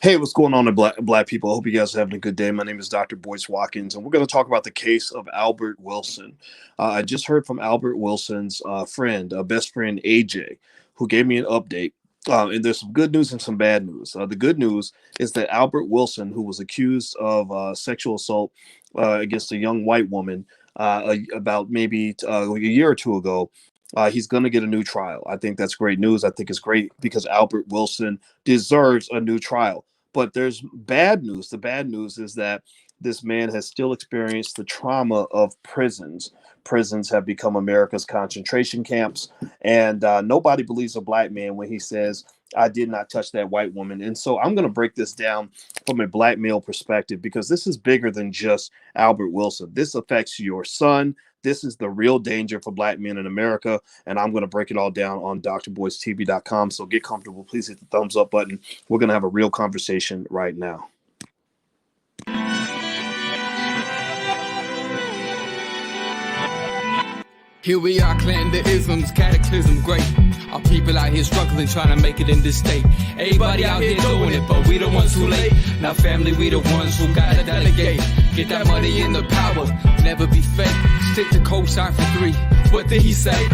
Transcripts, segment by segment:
Hey, what's going on, black people? I hope you guys are having a good day. My name is Dr. Boyce Watkins, and we're going to talk about the case of Albert Wilson. I just heard from Albert Wilson's best friend, AJ, who gave me an update. And there's some good news and some bad news. The good news is that Albert Wilson, who was accused of sexual assault against a young white woman about maybe a year or two ago, he's going to get a new trial. I think that's great news. I think it's great because Albert Wilson deserves a new trial. But there's bad news. The bad news is that this man has still experienced the trauma of prisons. Prisons have become America's concentration camps, and nobody believes a black man when he says, I did not touch that white woman. And so I'm going to break this down from a black male perspective because this is bigger than just Albert Wilson. This affects your son. This is the real danger for black men in America. And I'm going to break it all down on drboycetv.com. So get comfortable. Please hit the thumbs up button. We're going to have a real conversation right now. Here we are, clan the isms, cataclysm great. Our people out here struggling, trying to make it in this state. Everybody out here doing it, but we the ones who late. Now family, we the ones who gotta delegate. Get that money in the power, never be fake. Stick to cosign for 3. What did he say?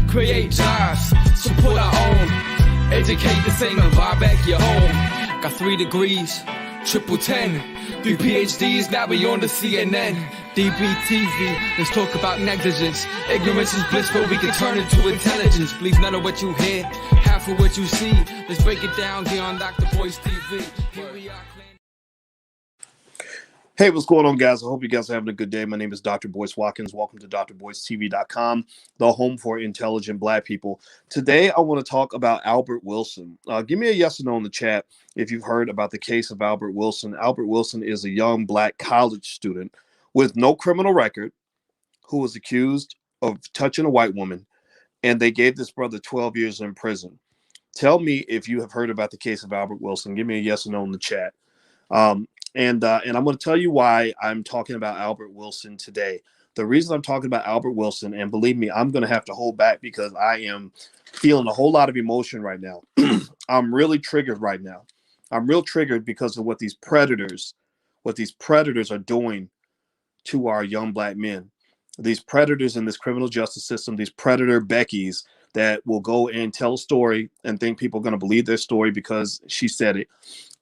Create jobs, support our own. Educate the same and buy back your own. Got 3 degrees, triple 10. 3 PhDs, now we on the CNN. DBTV, let's talk about negligence. Ignorance is bliss, but we can turn it to intelligence. Believe none of what you hear, half of what you see. Let's break it down here on Dr. Boyce TV. Here we are. Hey, what's going on, guys? I hope you guys are having a good day. My name is Dr. Boyce Watkins. Welcome to drboycetv.com, the home for intelligent black people. Today, I want to talk about Albert Wilson. Give me a yes or no in the chat if you've heard about the case of Albert Wilson. Albert Wilson is a young black college student with no criminal record who was accused of touching a white woman, and they gave this brother 12 years in prison. Tell me if you have heard about the case of Albert Wilson. Give me a yes or no in the chat. And I'm going to tell you why I'm talking about Albert Wilson today. The reason I'm talking about Albert Wilson, and believe me, I'm going to have to hold back because I am feeling a whole lot of emotion right now. I'm really triggered right now. I'm real triggered because of what these predators are doing to our young black men. These predators in this criminal justice system, these predator Beckys that will go and tell a story and think people are going to believe their story because she said it.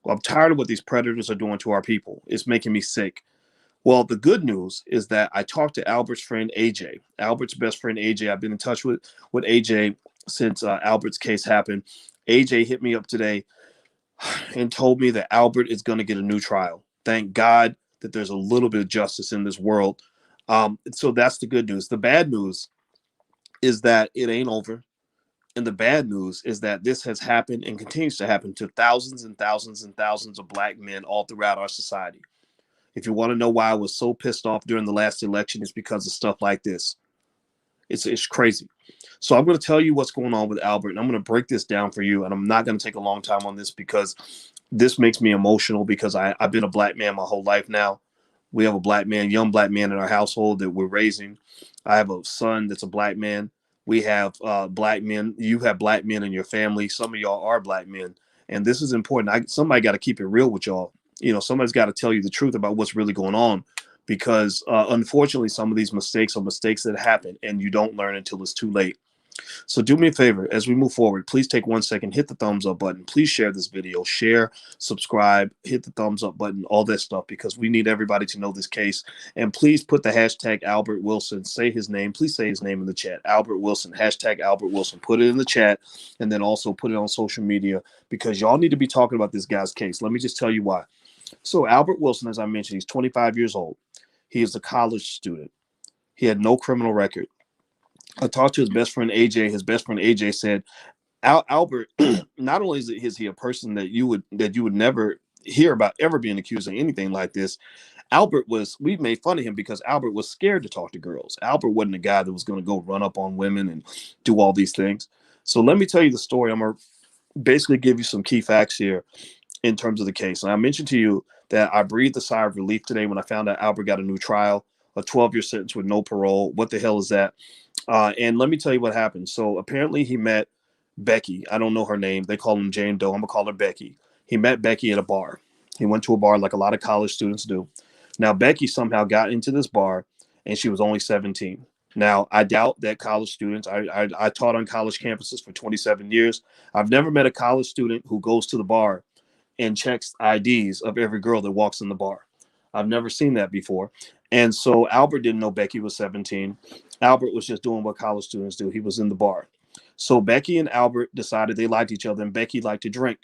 Well, I'm tired of what these predators are doing to our people. It's making me sick. Well, the good news is that I talked to Albert's friend, AJ. Albert's best friend, AJ. I've been in touch with AJ since Albert's case happened. AJ hit me up today and told me that Albert is going to get a new trial. Thank God that there's a little bit of justice in this world. So that's the good news. The bad news is that it ain't over. And the bad news is that this has happened and continues to happen to thousands and thousands and thousands of black men all throughout our society. If you want to know why I was so pissed off during the last election, it's because of stuff like this. It's crazy. So I'm going to tell you what's going on with Albert, and I'm going to break this down for you. And I'm not going to take a long time on this because this makes me emotional because I've been a black man my whole life now. We have a black man, young black man in our household that we're raising. I have a son that's a black man. We have black men. You have black men in your family. Some of y'all are black men. And this is important. Somebody got to keep it real with y'all. You know, somebody's got to tell you the truth about what's really going on because unfortunately, some of these mistakes are mistakes that happen and you don't learn until it's too late. So do me a favor as we move forward. Please take 1 second, hit the thumbs up button. Please share this video, share, subscribe, hit the thumbs up button, all that stuff, because we need everybody to know this case. And please put the hashtag Albert Wilson. Say his name. Please say his name in the chat. Albert Wilson, hashtag Albert Wilson. Put it in the chat and then also put it on social media because y'all need to be talking about this guy's case. Let me just tell you why. So Albert Wilson, as I mentioned, he's 25 years old. He is a college student. He had no criminal record. I talked to his best friend AJ. His best friend AJ said, Albert, not only is he a person that you would never hear about ever being accused of anything like this. We made fun of him because Albert was scared to talk to girls. Albert wasn't a guy that was going to go run up on women and do all these things. So let me tell you the story. I'm going to basically give you some key facts here in terms of the case. And I mentioned to you that I breathed a sigh of relief today when I found out Albert got a new trial, a 12-year sentence with no parole. What the hell is that? And let me tell you what happened. So apparently he met Becky. I don't know her name. They call him Jane Doe. I'm going to call her Becky. He met Becky at a bar. He went to a bar like a lot of college students do. Now, Becky somehow got into this bar, and she was only 17. Now, I doubt that college students, I taught on college campuses for 27 years. I've never met a college student who goes to the bar and checks IDs of every girl that walks in the bar. I've never seen that before. And so Albert didn't know Becky was 17. Albert was just doing what college students do. He was in the bar. So Becky and Albert decided they liked each other, and Becky liked to drink.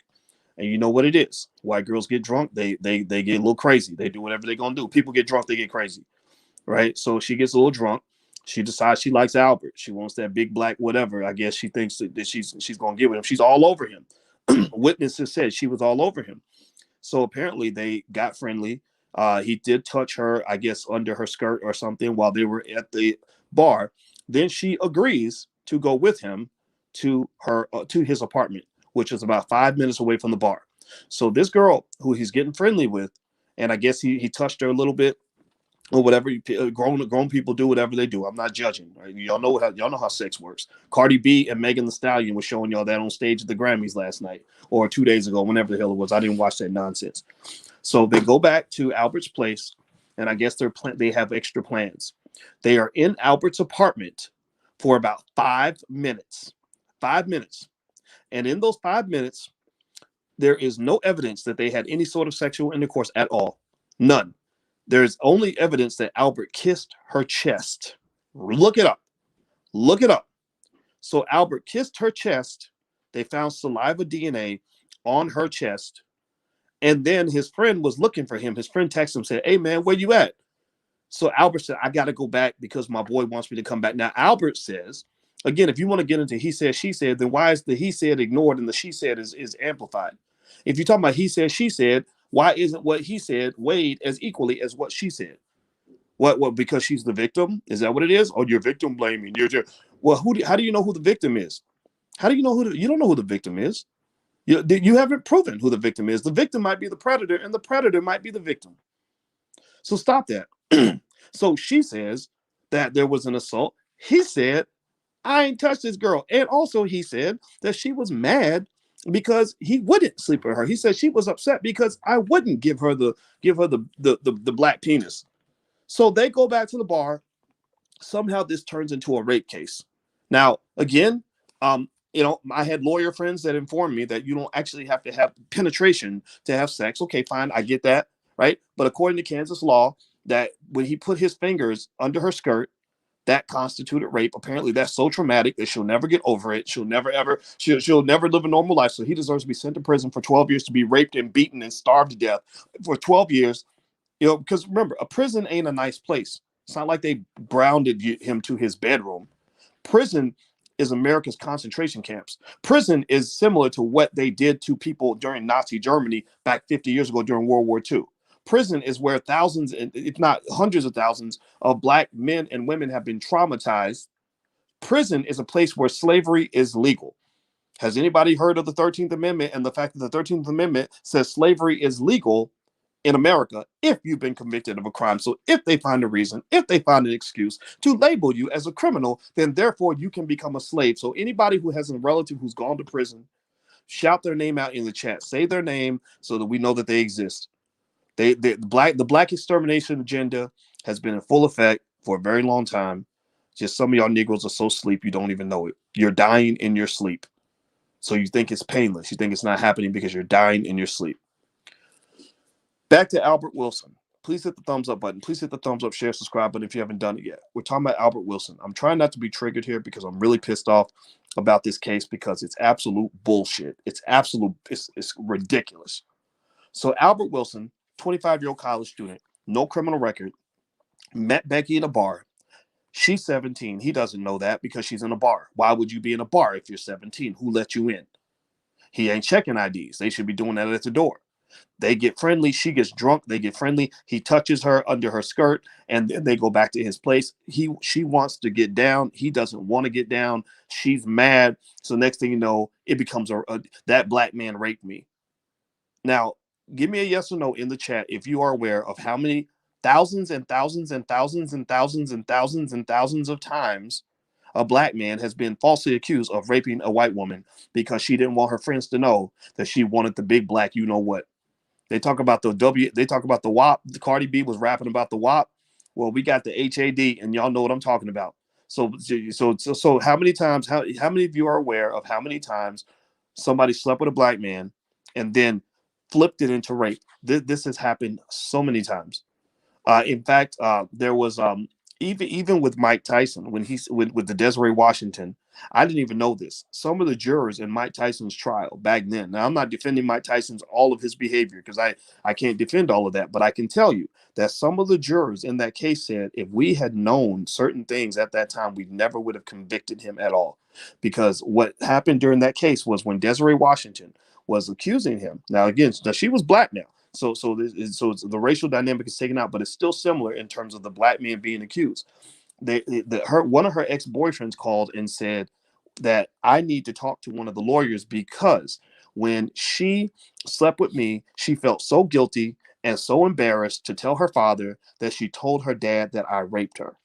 And you know what it is. White girls get drunk, they get a little crazy. They do whatever they're going to do. People get drunk, they get crazy. Right? So she gets a little drunk. She decides she likes Albert. She wants that big black whatever. I guess she thinks that she's going to get with him. She's all over him. Witnesses said she was all over him. So apparently they got friendly. He did touch her, I guess, under her skirt or something while they were at the bar. Then she agrees to go with him to his apartment, which is about 5 minutes away from the bar. So this girl who he's getting friendly with, and I guess he touched her a little bit or whatever. Grown people do whatever they do. I'm not judging. Right? Y'all know how sex works. Cardi B and Megan Thee Stallion was showing y'all that on stage at the Grammys last night or 2 days ago, whenever the hell it was. I didn't watch that nonsense. So they go back to Albert's place, and I guess they have extra plans. They are in Albert's apartment for about 5 minutes. 5 minutes. And in those 5 minutes, there is no evidence that they had any sort of sexual intercourse at all. None. There's only evidence that Albert kissed her chest. Look it up. Look it up. So Albert kissed her chest. They found saliva DNA on her chest. And then his friend was looking for him. His friend texted him, said, "Hey, man, where you at?" So Albert said, "I got to go back because my boy wants me to come back." Now, Albert says, again, if you want to get into he said, she said, then why is the he said ignored and the she said is amplified? If you're talking about he said, she said, why isn't what he said weighed as equally as what she said? What? Because she's the victim? Is that what it is? Or you're victim blaming? Well, how do you know who the victim is? How do you know you don't know who the victim is? You haven't proven who the victim is. The victim might be the predator, and the predator might be the victim. So stop that. So she says that there was an assault. He said, "I ain't touched this girl." And also he said that she was mad because he wouldn't sleep with her. He said she was upset because I wouldn't give her the black penis. So they go back to the bar. Somehow this turns into a rape case. Now, again, I had lawyer friends that informed me that you don't actually have to have penetration to have sex. Okay, fine, I get that, right? But according to Kansas law, that when he put his fingers under her skirt, that constituted rape. Apparently, that's so traumatic that she'll never get over it. She'll never live a normal life. So he deserves to be sent to prison for 12 years to be raped and beaten and starved to death for 12 years. Because remember, a prison ain't a nice place. It's not like they grounded him to his bedroom. Prison is America's concentration camps. Prison is similar to what they did to people during Nazi Germany back 50 years ago during World War II. Prison is where thousands, if not hundreds of thousands, of black men and women have been traumatized. Prison is a place where slavery is legal. Has anybody heard of the 13th Amendment and the fact that the 13th Amendment says slavery is legal in America if you've been convicted of a crime? So if they find a reason, if they find an excuse to label you as a criminal, then therefore you can become a slave. So anybody who has a relative who's gone to prison, shout their name out in the chat. Say their name so that we know that they exist. The black extermination agenda has been in full effect for a very long time. Just some of y'all Negroes are so asleep you don't even know it. You're dying in your sleep. So you think it's painless. You think it's not happening because you're dying in your sleep. Back to Albert Wilson. Please hit the thumbs up button. Please hit the thumbs up, share, subscribe button if you haven't done it yet. We're talking about Albert Wilson. I'm trying not to be triggered here because I'm really pissed off about this case because it's absolute bullshit. It's ridiculous. So Albert Wilson, 25-year-old college student, no criminal record, met Becky in a bar. She's 17. He doesn't know that because she's in a bar. Why would you be in a bar if you're 17? Who let you in? He ain't checking IDs. They should be doing that at the door. They get friendly. She gets drunk. They get friendly. He touches her under her skirt, and then they go back to his place. She wants to get down. He doesn't want to get down. She's mad. So next thing you know, it becomes that black man raped me. Now, give me a yes or no in the chat if you are aware of how many thousands and thousands and thousands and thousands and thousands and thousands of times a black man has been falsely accused of raping a white woman because she didn't want her friends to know that she wanted the big black, you know what. They talk about the WAP. The Cardi B was rapping about the WAP. Well, we got the HAD, and y'all know what I'm talking about. So how many times, how many of you are aware of how many times somebody slept with a black man and then flipped it into rape? This has happened so many times. In fact, there was even with Mike Tyson when he's with the Desiree Washington. I didn't even know this. Some of the jurors in Mike Tyson's trial back then. Now I'm not defending Mike Tyson's all of his behavior because I can't defend all of that, but I can tell you that some of the jurors in that case said if we had known certain things at that time, we never would have convicted him at all. Because what happened during that case was when Desiree Washington was accusing him. Now again, now she was black now. So it's, the racial dynamic is taken out, but it's still similar in terms of the black man being accused. One of her ex-boyfriends called and said that I need to talk to one of the lawyers because when she slept with me, she felt so guilty and so embarrassed to tell her father that she told her dad that I raped her.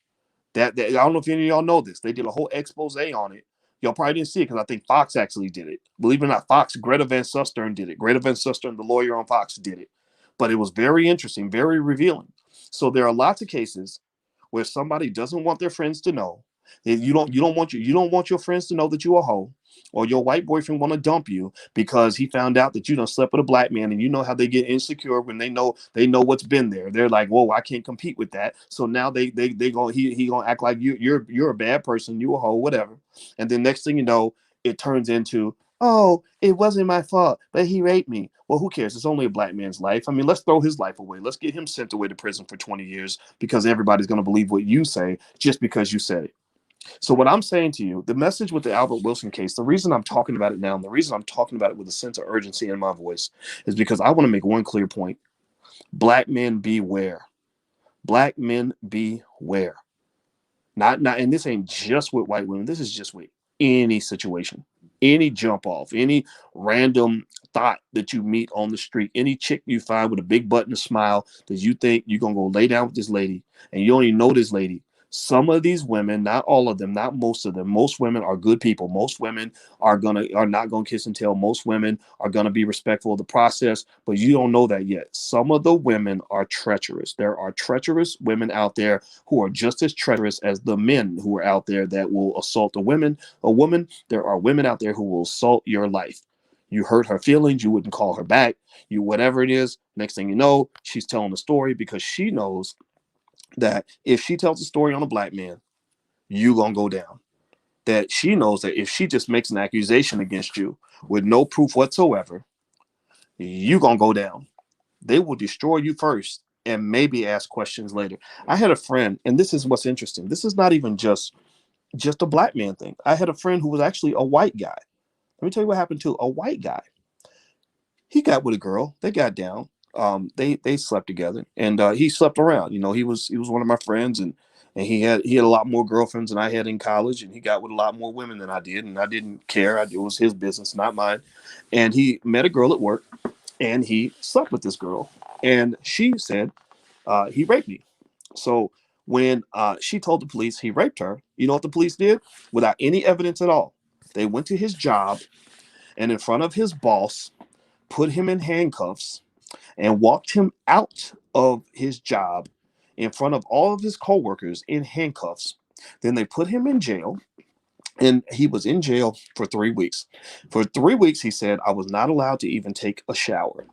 That I don't know if any of y'all know this. They did a whole expose on it. Y'all probably didn't see it because I think Fox actually did it. Believe it or not, Fox, Greta Van Susteren did it. Greta Van Susteren, the lawyer on Fox, did it. But it was very interesting, very revealing. So there are lots of cases where somebody doesn't want their friends to know. You don't want your friends to know that you a hoe, or your white boyfriend want to dump you because he found out that you done slept with a black man, and you know how they get insecure when they know what's been there. They're like, whoa, I can't compete with that. So now they go he gonna act like you're a bad person, you a hoe, whatever. And then next thing you know, it turns into, oh, it wasn't my fault, but he raped me. Well, who cares? It's only a black man's life. I mean, let's throw his life away. Let's get him sent away to prison for 20 years because everybody's going to believe what you say just because you said it. So what I'm saying to you, the message with the Albert Wilson case, the reason I'm talking about it now, and the reason I'm talking about it with a sense of urgency in my voice is because I want to make one clear point. Black men beware. Black men beware. Not, and this ain't just with white women. This is just with any situation, any jump off, any random thought that you meet on the street, any chick you find with a big butt and a smile that you think you're going to go lay down with this lady and you don't even know this lady. Some of these women, not all of them, not most of them, most women are good people. Most women are not gonna kiss and tell. Most women are gonna be respectful of the process, but you don't know that yet. Some of the women are treacherous. There are treacherous women out there who are just as treacherous as the men who are out there that will assault a woman. There are women out there who will assault your life. You hurt her feelings, you wouldn't call her back, you whatever it is. Next thing you know, she's telling the story because she knows that if she tells a story on a black man, you gonna go down. That she knows that if she just makes an accusation against you with no proof whatsoever, you gonna go down. They will destroy you first and maybe ask questions later. I had a friend, and this is what's interesting. This is not even just a black man thing. I had a friend who was actually a white guy. Let me tell you what happened to a white guy. He got with a girl. They got down. They slept together, and he slept around. You know, he was one of my friends, and he had a lot more girlfriends than I had in college, and he got with a lot more women than I did, and I didn't care. It was his business, not mine. And he met a girl at work, and he slept with this girl, and she said he raped me. So when she told the police he raped her, you know what the police did? Without any evidence at all, they went to his job and in front of his boss, put him in handcuffs and walked him out of his job in front of all of his coworkers in handcuffs. Then they put him in jail, and he was in jail for 3 weeks. For 3 weeks, he said, I was not allowed to even take a shower.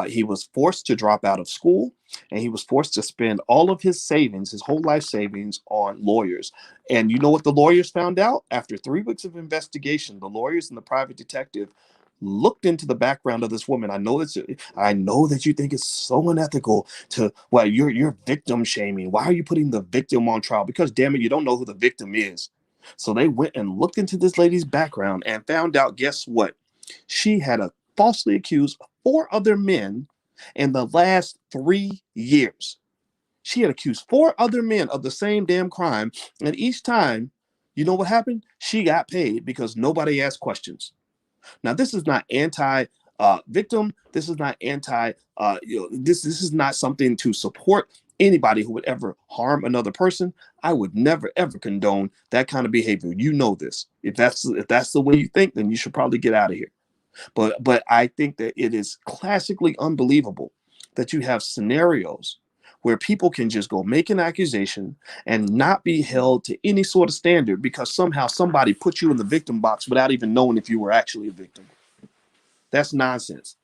He was forced to drop out of school, and he was forced to spend all of his savings, his whole life savings, on lawyers. And you know what the lawyers found out? After 3 weeks of investigation, the lawyers and the private detective looked into the background of this woman. I know that you think it's so unethical to, well, you're victim shaming. Why are you putting the victim on trial? Because damn it, you don't know who the victim is. So they went and looked into this lady's background and found out, guess what? She had falsely accused 4 other men in the last 3 years. She had accused 4 other men of the same damn crime. And each time, you know what happened? She got paid because nobody asked questions. Now, this is not anti-victim. This is not this is not something to support anybody who would ever harm another person. I would never ever condone that kind of behavior. You know this. If that's the way you think, then you should probably get out of here. But I think that it is classically unbelievable that you have scenarios where people can just go make an accusation and not be held to any sort of standard because somehow somebody put you in the victim box without even knowing if you were actually a victim. That's nonsense.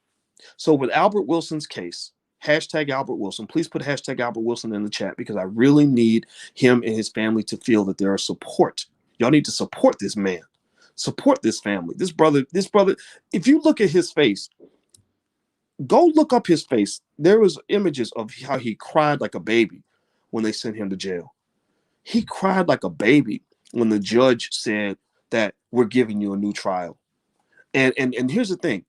So with Albert Wilson's case, hashtag Albert Wilson, please put hashtag Albert Wilson in the chat because I really need him and his family to feel that there is support. Y'all need to support this man, support this family, this brother. If you look at his face, go look up his face. There was images of how he cried like a baby when they sent him to jail. He cried like a baby when the judge said that we're giving you a new trial. And here's the thing.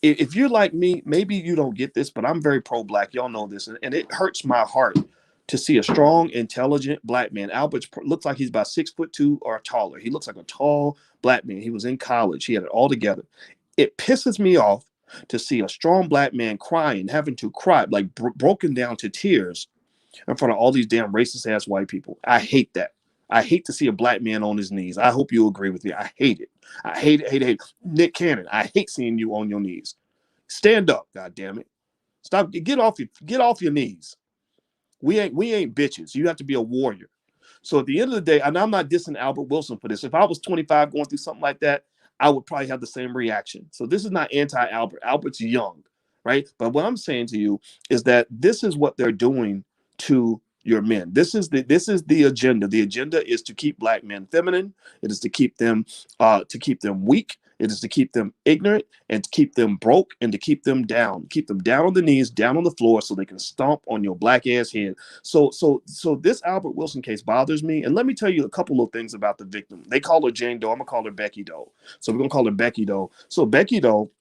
If you're like me, maybe you don't get this, but I'm very pro-black. Y'all know this. And it hurts my heart to see a strong, intelligent black man. Albert looks like he's about 6'2" or taller. He looks like a tall black man. He was in college. He had it all together. It pisses me off to see a strong black man crying, having to cry, like broken down to tears in front of all these damn racist ass white people. I hate that. I hate to see a black man on his knees. I hope you agree with me. I hate it. I hate it. Nick Cannon, I hate seeing you on your knees. Stand up, God damn it. Stop. Get off your knees. We ain't bitches. You have to be a warrior. So at the end of the day, and I'm not dissing Albert Wilson for this. If I was 25 going through something like that, I would probably have the same reaction. So this is not anti-Albert. Albert's young, right? But what I'm saying to you is that this is what they're doing to your men. This is the agenda. The agenda is to keep black men feminine. It is to keep them weak. It is to keep them ignorant and to keep them broke and to keep them down on the knees, down on the floor so they can stomp on your black ass head. So this Albert Wilson case bothers me. And let me tell you a couple of things about the victim. They call her Jane Doe. I'm going to call her Becky Doe. So we're going to call her Becky Doe. So Becky Doe,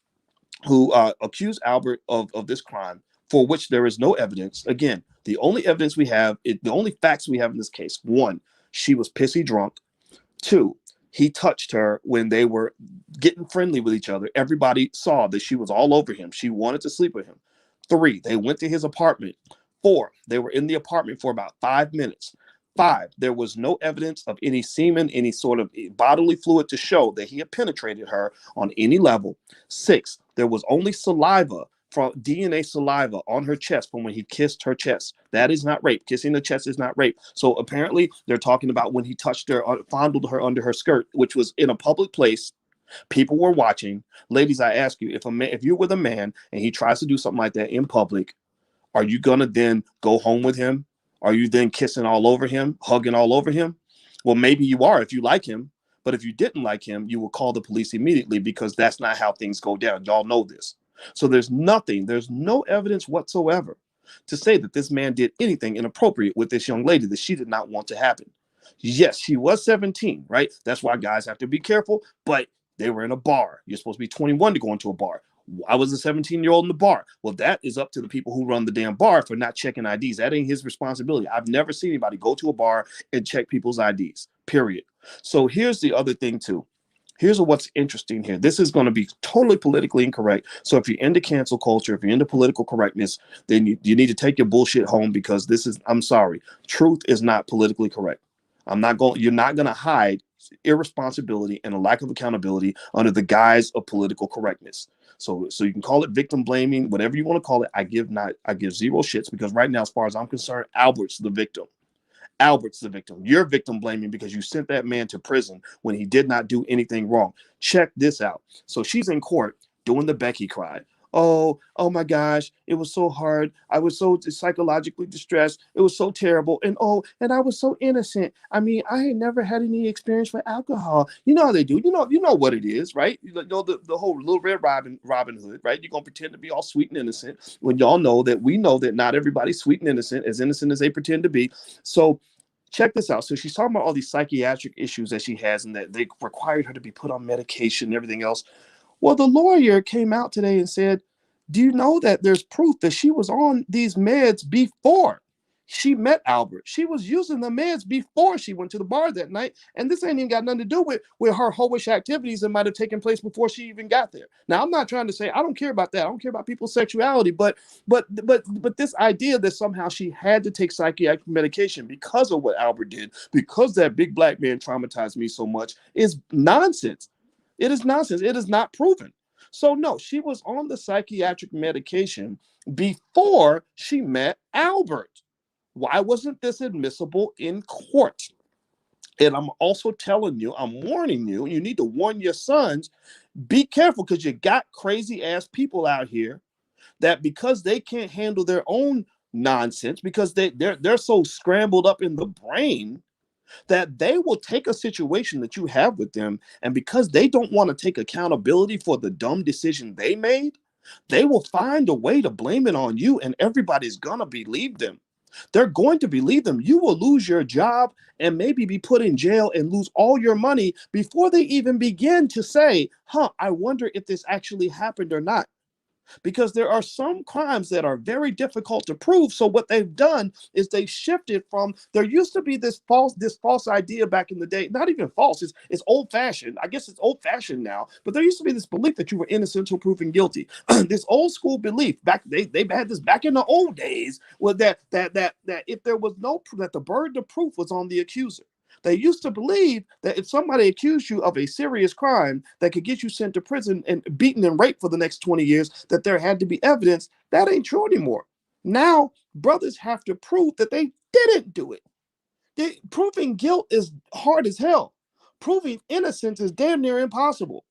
who accused Albert of this crime, for which there is no evidence. Again, the only evidence we have, the only facts we have in this case, one, she was pissy drunk. Two, he touched her when they were getting friendly with each other. Everybody saw that she was all over him. She wanted to sleep with him. Three, they went to his apartment. Four, they were in the apartment for about 5 minutes. Five, there was no evidence of any semen, any sort of bodily fluid to show that he had penetrated her on any level. Six, there was only saliva, from DNA saliva on her chest from when he kissed her chest. That is not rape. Kissing the chest is not rape. So apparently they're talking about when he touched her, fondled her under her skirt, which was in a public place. People were watching. Ladies, I ask you, if you're with a man and he tries to do something like that in public, are you gonna then go home with him? Are you then kissing all over him, hugging all over him? Well, maybe you are if you like him. But if you didn't like him, you will call the police immediately because that's not how things go down. Y'all know this. So there's no evidence whatsoever to say that this man did anything inappropriate with this young lady that she did not want to happen. Yes, she was 17, right? That's why guys have to be careful, but they were in a bar. You're supposed to be 21 to go into a bar. I was a 17-year-old in the bar. Well, that is up to the people who run the damn bar for not checking IDs. That ain't his responsibility. I've never seen anybody go to a bar and check people's IDs, period. So here's the other thing too. Here's what's interesting here. This is going to be totally politically incorrect. So if you're into cancel culture, if you're into political correctness, then you need to take your bullshit home because I'm sorry, truth is not politically correct. You're not going to hide irresponsibility and a lack of accountability under the guise of political correctness. So you can call it victim blaming, whatever you want to call it. I give zero shits because right now, as far as I'm concerned, Albert's the victim. Albert's the victim. You're victim blaming because you sent that man to prison when he did not do anything wrong. Check this out. So she's in court doing the Becky cry. Oh my gosh, it was so hard. I was so psychologically distressed. It was so terrible. And I was so innocent. I mean, I had never had any experience with alcohol. You know how they do. You know what it is, right? You know the whole Little Red Robin Hood, right? You're gonna pretend to be all sweet and innocent when y'all know that we know that not everybody's sweet and innocent as they pretend to be. So check this out. So she's talking about all these psychiatric issues that she has and that they required her to be put on medication and everything else. Well, the lawyer came out today and said, do you know that there's proof that she was on these meds before She met Albert. She was using the meds before she went to the bar that night. And this ain't even got nothing to do with her hoish activities that might have taken place before she even got there. Now, I'm not trying to say I don't care about that. I don't care about people's sexuality, but this idea that somehow she had to take psychiatric medication because of what Albert did, because that big black man traumatized me so much, is nonsense. It is nonsense. It is not proven. So no, she was on the psychiatric medication before she met Albert. Why wasn't this admissible in court? And I'm also telling you, I'm warning you, you need to warn your sons, be careful, because you got crazy ass people out here that because they can't handle their own nonsense, because they're so scrambled up in the brain, that they will take a situation that you have with them, and because they don't want to take accountability for the dumb decision they made, they will find a way to blame it on you, and everybody's gonna believe them. They're going to believe them. You will lose your job and maybe be put in jail and lose all your money before they even begin to say, I wonder if this actually happened or not, because there are some crimes that are very difficult to prove. So what they've done is they shifted from, there used to be this false idea back in the day, not even false, it's old fashioned. I guess it's old fashioned now, but there used to be this belief that you were innocent until proven guilty. This old school belief back, they've had this back in the old days, was that if there was no, that the burden of proof was on the accuser. They used to believe that if somebody accused you of a serious crime that could get you sent to prison and beaten and raped for the next 20 years, that there had to be evidence. That ain't true anymore. Now, brothers have to prove that they didn't do it. Proving guilt is hard as hell. Proving innocence is damn near impossible.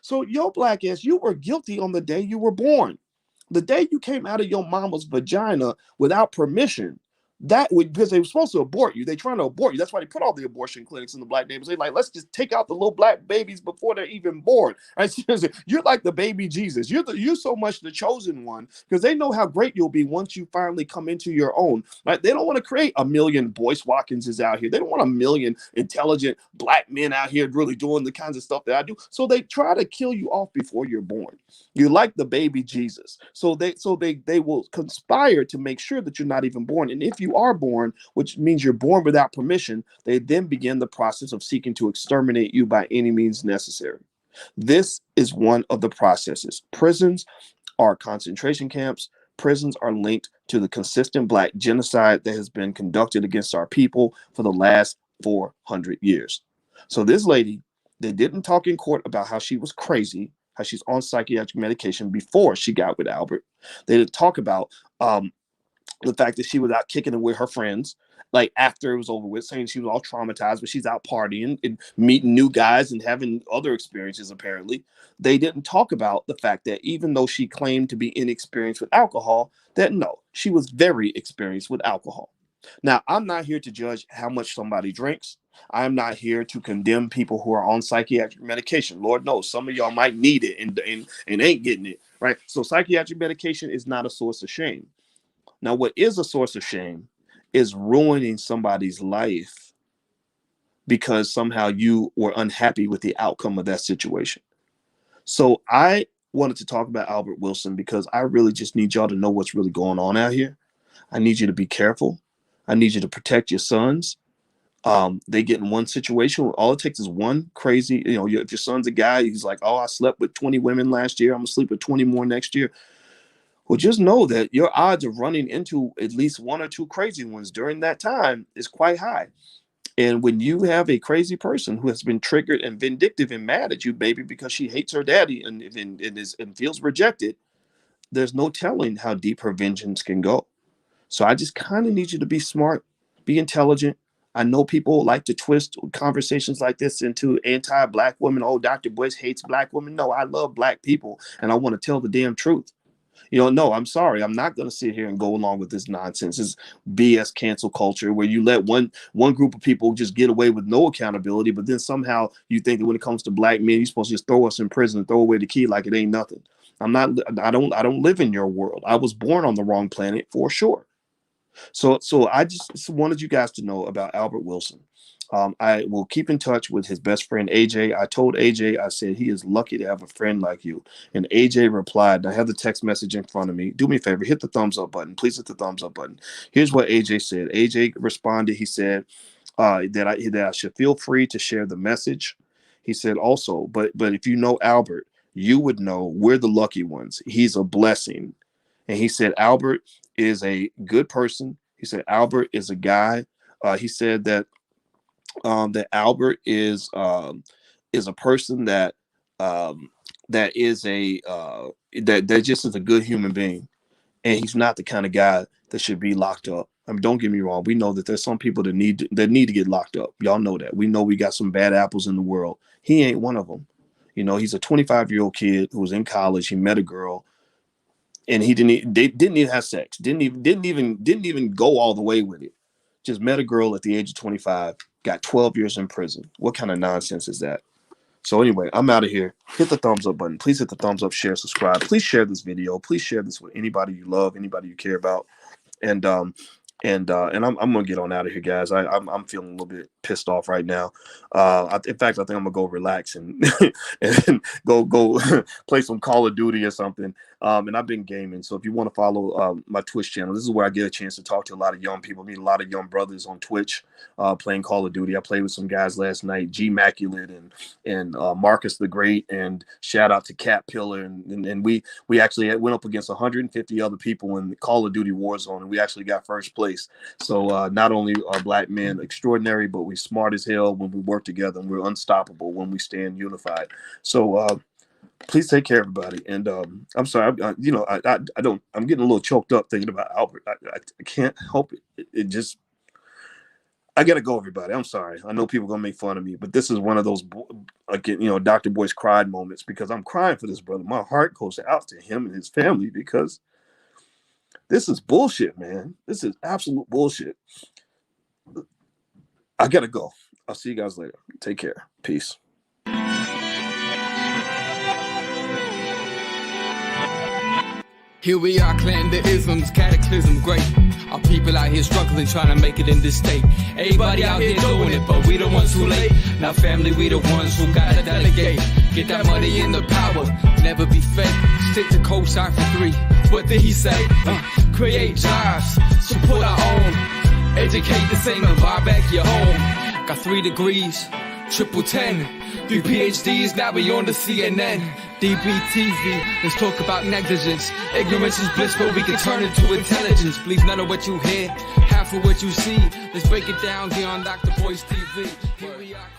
So your black ass, you were guilty on the day you were born. The day you came out of your mama's vagina without permission, that would, because they were supposed to abort you. They're trying to abort you. That's why they put all the abortion clinics in the black neighborhoods. They like, let's just take out the little black babies before they're even born. Right? You're like the baby Jesus. You're so much the chosen one, because they know how great you'll be once you finally come into your own. Right? They don't want to create a million Boyce Watkinses out here. They don't want a million intelligent black men out here really doing the kinds of stuff that I do. So they try to kill you off before you're born. You're like the baby Jesus. So they will conspire to make sure that you're not even born. And if you are born, which means you're born without permission, they then begin the process of seeking to exterminate you by any means necessary. This is one of the processes. Prisons are concentration camps. Prisons are linked to the consistent black genocide that has been conducted against our people for the last 400 years. So this lady, they didn't talk in court about how she was crazy, how she's on psychiatric medication before she got with Albert. They didn't talk about the fact that she was out kicking it with her friends, like after it was over with, saying she was all traumatized, but she's out partying and meeting new guys and having other experiences, apparently. They didn't talk about the fact that even though she claimed to be inexperienced with alcohol, that no, she was very experienced with alcohol. Now, I'm not here to judge how much somebody drinks. I'm not here to condemn people who are on psychiatric medication. Lord knows some of y'all might need it and ain't getting it, right? So psychiatric medication is not a source of shame. Now, what is a source of shame is ruining somebody's life because somehow you were unhappy with the outcome of that situation. So I wanted to talk about Albert Wilson because I really just need y'all to know what's really going on out here. I need you to be careful. I need you to protect your sons. They get in one situation. All it takes is one crazy, if your son's a guy, he's like, oh, I slept with 20 women last year. I'm gonna sleep with 20 more next year. Well, just know that your odds of running into at least one or two crazy ones during that time is quite high. And when you have a crazy person who has been triggered and vindictive and mad at you, baby, because she hates her daddy and feels rejected, there's no telling how deep her vengeance can go. So I just kind of need you to be smart, be intelligent. I know people like to twist conversations like this into anti-black women. Oh, Dr. Boyce hates black women. No, I love black people, and I want to tell the damn truth. No, I'm sorry. I'm not going to sit here and go along with this nonsense. This BS cancel culture where you let one group of people just get away with no accountability, but then somehow you think that when it comes to black men, you're supposed to just throw us in prison and throw away the key like it ain't nothing. I don't live in your world. I was born on the wrong planet for sure. So I just wanted you guys to know about Albert Wilson. I will keep in touch with his best friend, AJ. I told AJ, I said, he is lucky to have a friend like you. And AJ replied, I have the text message in front of me. Do me a favor, hit the thumbs up button. Please hit the thumbs up button. Here's what AJ said. AJ responded. He said that I should feel free to share the message. He said also, but if you know Albert, you would know we're the lucky ones. He's a blessing. And he said, Albert is a good person. He said, Albert is a guy. He said that Albert is a person that that is a that just is a good human being, and he's not the kind of guy that should be locked up. I mean, don't get me wrong. We know that there's some people that need to get locked up. Y'all know that. We know we got some bad apples in the world. He ain't one of them. You know, he's a 25-year-old kid who was in college. He met a girl, and they didn't even have sex. Didn't even go all the way with it. Just met a girl at the age of 25. Got 12 years in prison. What kind of nonsense is that? So anyway, I'm out of here. Hit the thumbs up button. Please hit the thumbs up, share, subscribe. Please share this video. Please share this with anybody you love, anybody you care about. And I'm gonna get on out of here, guys. I'm feeling a little bit pissed off right now. In fact, I think I'm gonna go relax and and go play some Call of Duty or something. And I've been gaming, so if you want to follow my Twitch channel, this is where I get a chance to talk to a lot of young people, meet a lot of young brothers on Twitch, playing Call of Duty. I played with some guys last night, G Maculate and Marcus the Great, and shout out to Cat Pillar, and we actually went up against 150 other people in Call of Duty Warzone, and we actually got first place. So not only are black men extraordinary, but we smart as hell when we work together, and we're unstoppable when we stand unified. So please take care, everybody. And I'm sorry, I'm getting a little choked up thinking about Albert. I can't help it. It just, I gotta go, everybody. I'm sorry. I know people are gonna make fun of me, but this is one of those, again, Dr. Boyce cried moments, because I'm crying for this brother. My heart goes out to him and his family, because this is bullshit, man. This is absolute bullshit. I gotta go. I'll see you guys later. Take care. Peace. Here we are, clan the isms, cataclysm great. Our people out here struggling, trying to make it in this state. Everybody out here doing it, but we the ones who late. Now family, we the ones who gotta delegate. Get that money in the power, never be fake. Stick to cosign for 3. What did he say? Create jobs, support our own. Educate the same and buy back your home. Got 3 degrees, triple 10. 3 PhDs, now we on the CNN. DBTV, let's talk about negligence. Ignorance is bliss, but we can turn it to intelligence. Believe none of what you hear, half of what you see. Let's break it down here on Dr. Boyce TV. Here we are.